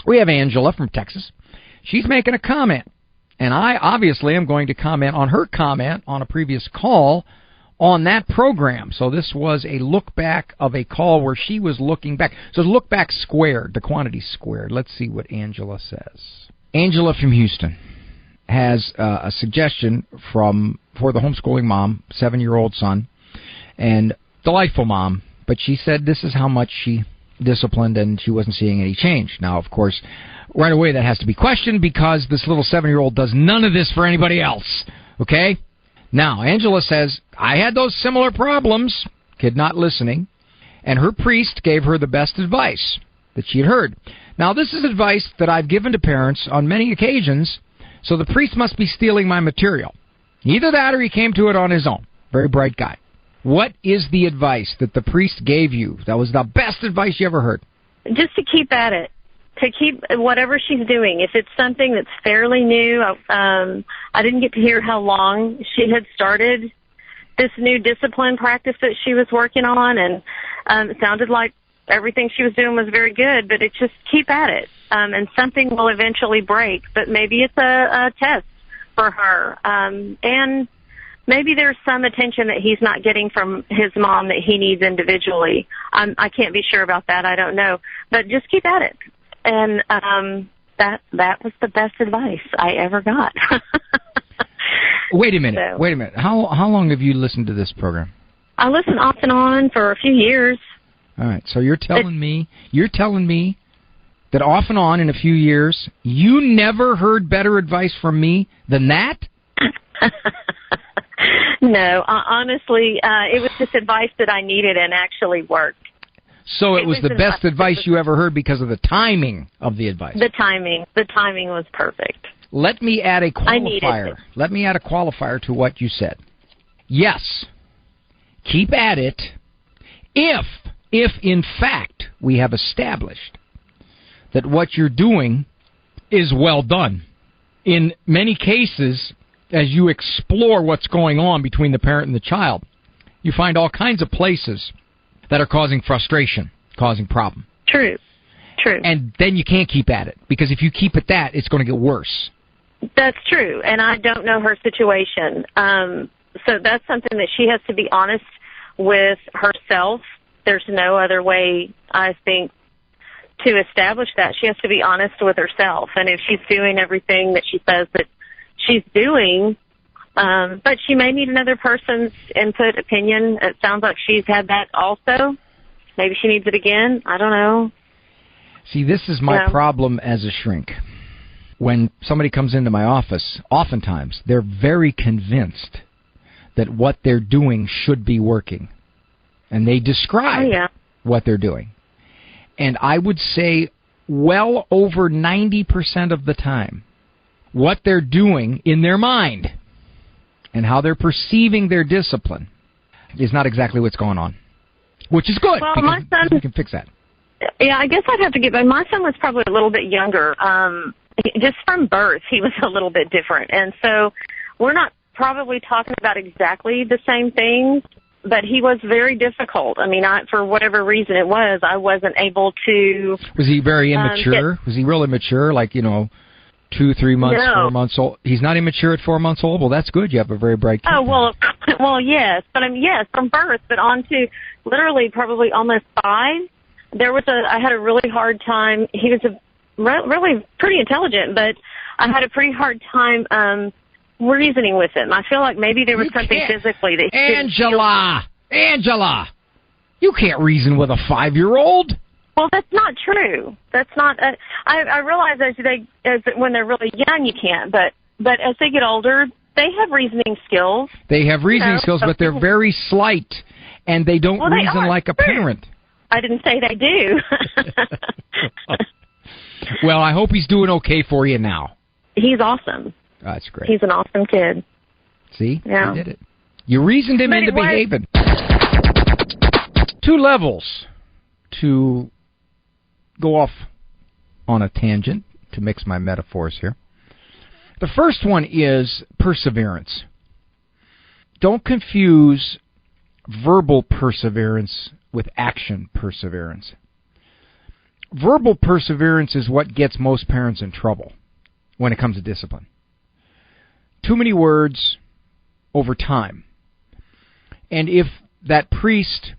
We have Angela from Texas. She's making a comment, and I obviously am going to comment on her comment on a previous call on that program. So this was a look back of a call where she was looking back. So look back squared, the quantity squared. Let's see what Angela says. Angela from Houston has a suggestion for the homeschooling mom, 7-year-old son, and delightful mom, but she said this is how much she disciplined and she wasn't seeing any change. Now, of course, right away that has to be questioned because this little 7-year-old does none of this for anybody else, okay? Now, Angela says, I had those similar problems, kid not listening, and her priest gave her the best advice that she had heard. Now, this is advice that I've given to parents on many occasions, so the priest must be stealing my material. Either that or he came to it on his own. Very bright guy. What is the advice that the priest gave you that was the best advice you ever heard? Just to keep at it. To keep whatever she's doing. If it's something that's fairly new, I didn't get to hear how long she had started this new discipline practice that she was working on, and it sounded like everything she was doing was very good, but it's just keep at it. And something will eventually break, but maybe it's a test for her. And maybe there's some attention that he's not getting from his mom that he needs individually. I can't be sure about that. I don't know. But just keep at it. And that was the best advice I ever got. Wait a minute. How long have you listened to this program? I listened off and on for a few years. All right. So you're telling me that off and on in a few years, you never heard better advice from me than that? No, honestly, it was just advice that I needed and actually worked. So it was the best advice you ever heard because of the timing of the advice. The timing was perfect. Let me add a qualifier. I needed it. Let me add a qualifier to what you said. Yes, keep at it if in fact we have established that what you're doing is well done. In many cases, as you explore what's going on between the parent and the child, you find all kinds of places that are causing frustration, causing problem. True. And then you can't keep at it, because if you keep at that, it's going to get worse. That's true, and I don't know her situation. So that's something that she has to be honest with herself. There's no other way, I think, to establish that. She has to be honest with herself, and if she's doing everything that she says that she's doing, but she may need another person's input, opinion. It sounds like she's had that also. Maybe she needs it again. I don't know. See, this is my problem as a shrink. When somebody comes into my office, oftentimes they're very convinced that what they're doing should be working. And they describe what they're doing. And I would say well over 90% of the time, what they're doing in their mind and how they're perceiving their discipline is not exactly what's going on, which is good, well, my son, we can fix that. Yeah, I guess I'd have to give, my son was probably a little bit younger. Just from birth, he was a little bit different. And so we're not probably talking about exactly the same things, but he was very difficult. I mean, for whatever reason it was, I wasn't able to... Was he very immature? Was he real immature, like, 2, 3 months, 4 months old? He's not immature at 4 months old? Well, that's good. You have a very bright kid. Oh, well, yes. But yes, from birth, but on to literally probably almost 5. I had a really hard time. He was really pretty intelligent, but I had a pretty hard time reasoning with him. I feel like maybe there was something physically that he Angela, you can't reason with a 5-year-old. Well, that's not true. That's not. I realize when they're really young, you can't. But as they get older, they have reasoning skills. They have reasoning skills, but they're very slight, and they don't reason like a parent. I didn't say they do. Well, I hope he's doing okay for you now. He's awesome. Oh, that's great. He's an awesome kid. See? You did it. You reasoned him into behaving. 2 levels to go off on a tangent, to mix my metaphors here. The first one is perseverance. Don't confuse verbal perseverance with action perseverance. verbal perseverance is what gets most parents in trouble when it comes to discipline. Too many words over time. And if that priest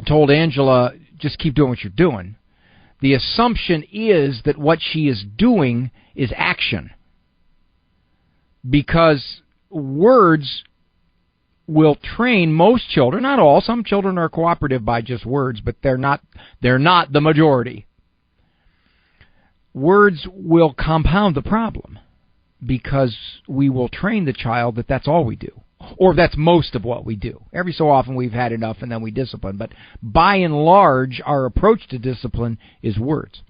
told Angela, just keep doing what you're doing, the assumption is that what she is doing is action. Because words will train most children, not all, some children are cooperative by just words, but they're not the majority. Words will compound the problem because we will train the child that that's all we do. Or that's most of what we do. Every so often we've had enough and then we discipline. But by and large, our approach to discipline is words.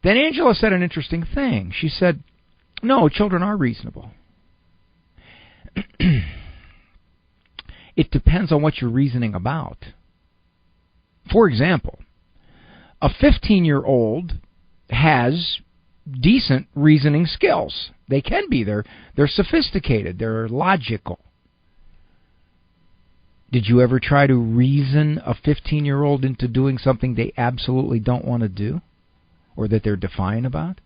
Then Angela said an interesting thing. She said, no, children are reasonable. It depends on what you're reasoning about. For example, a 15-year-old has decent reasoning skills. They can be. They're sophisticated. They're logical. Did you ever try to reason a 15-year-old into doing something they absolutely don't want to do or that they're defiant about?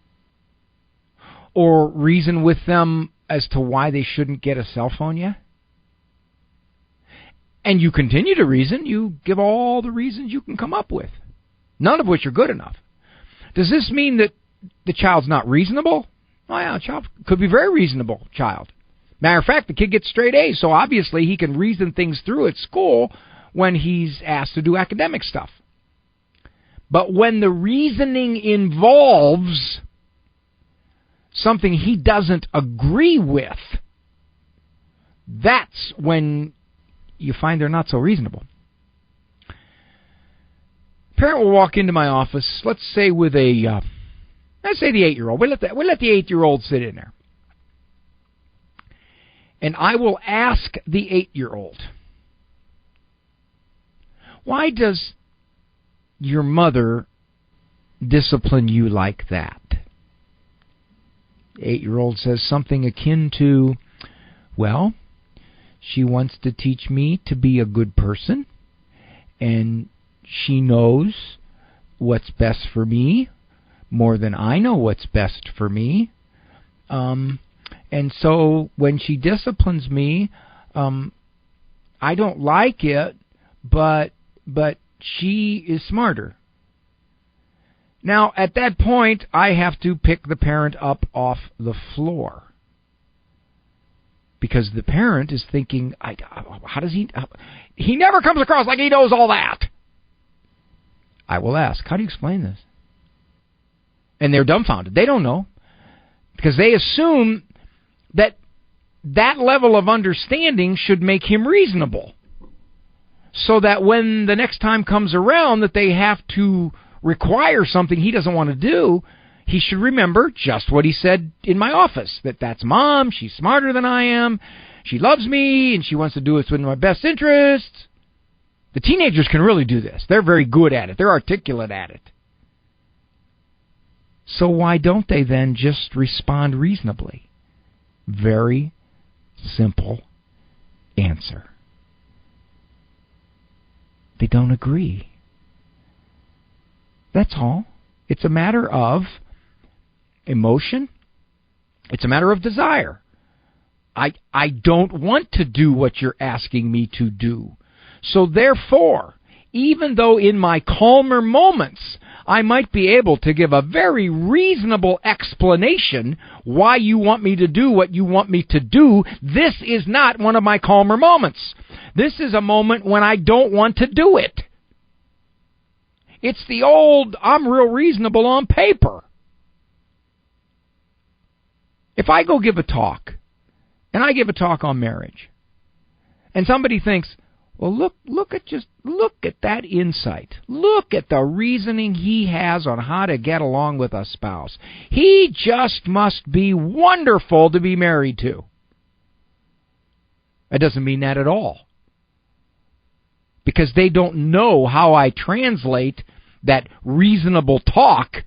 Or reason with them as to why they shouldn't get a cell phone yet? And you continue to reason. You give all the reasons you can come up with, none of which are good enough. Does this mean that the child's not reasonable? Oh, yeah, a child could be a very reasonable child. Matter of fact, the kid gets straight A's, so obviously he can reason things through at school when he's asked to do academic stuff. But when the reasoning involves something he doesn't agree with, that's when you find they're not so reasonable. A parent will walk into my office, let's say with a, let's say the 8-year-old. We'll let the 8-year-old sit in there. And I will ask the 8-year-old, why does your mother discipline you like that? The 8-year-old says something akin to, well, she wants to teach me to be a good person, and she knows what's best for me more than I know what's best for me. And so when she disciplines me, I don't like it, but she is smarter. Now, at that point, I have to pick the parent up off the floor. Because the parent is thinking, how does he never comes across like he knows all that. I will ask, how do you explain this? And they're dumbfounded. They don't know. Because they assume that level of understanding should make him reasonable. So that when the next time comes around that they have to require something he doesn't want to do, he should remember just what he said in my office, that that's Mom, she's smarter than I am, she loves me, and she wants to do it in my best interests. The teenagers can really do this. They're very good at it. They're articulate at it. So why don't they then just respond reasonably? Very simple answer. They don't agree. That's all. It's a matter of emotion. It's a matter of desire. I don't want to do what you're asking me to do. So therefore, even though in my calmer moments I might be able to give a very reasonable explanation why you want me to do what you want me to do, this is not one of my calmer moments. This is a moment when I don't want to do it. It's the old, I'm real reasonable on paper. If I go give a talk, and I give a talk on marriage, and somebody thinks, well, look at that insight. Look at the reasoning he has on how to get along with a spouse. He just must be wonderful to be married to. That doesn't mean that at all. Because they don't know how I translate that reasonable talk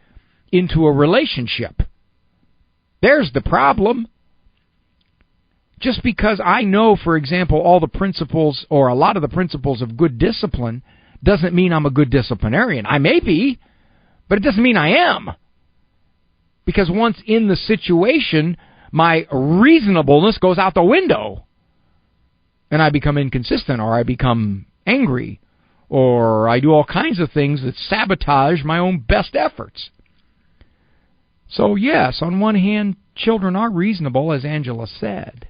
into a relationship. There's the problem. Just because I know, for example, all the principles or a lot of the principles of good discipline doesn't mean I'm a good disciplinarian. I may be, but it doesn't mean I am. Because once in the situation, my reasonableness goes out the window. And I become inconsistent, or I become angry, or I do all kinds of things that sabotage my own best efforts. So yes, on one hand, children are reasonable, as Angela said.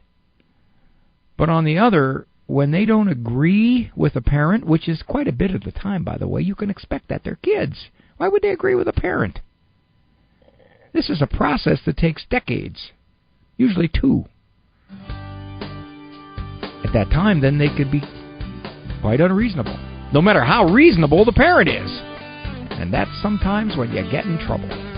But on the other, when they don't agree with a parent, which is quite a bit of the time, by the way, you can expect that. They're kids. Why would they agree with a parent? This is a process that takes decades, usually 2. At that time, then they could be quite unreasonable, no matter how reasonable the parent is. And that's sometimes when you get in trouble.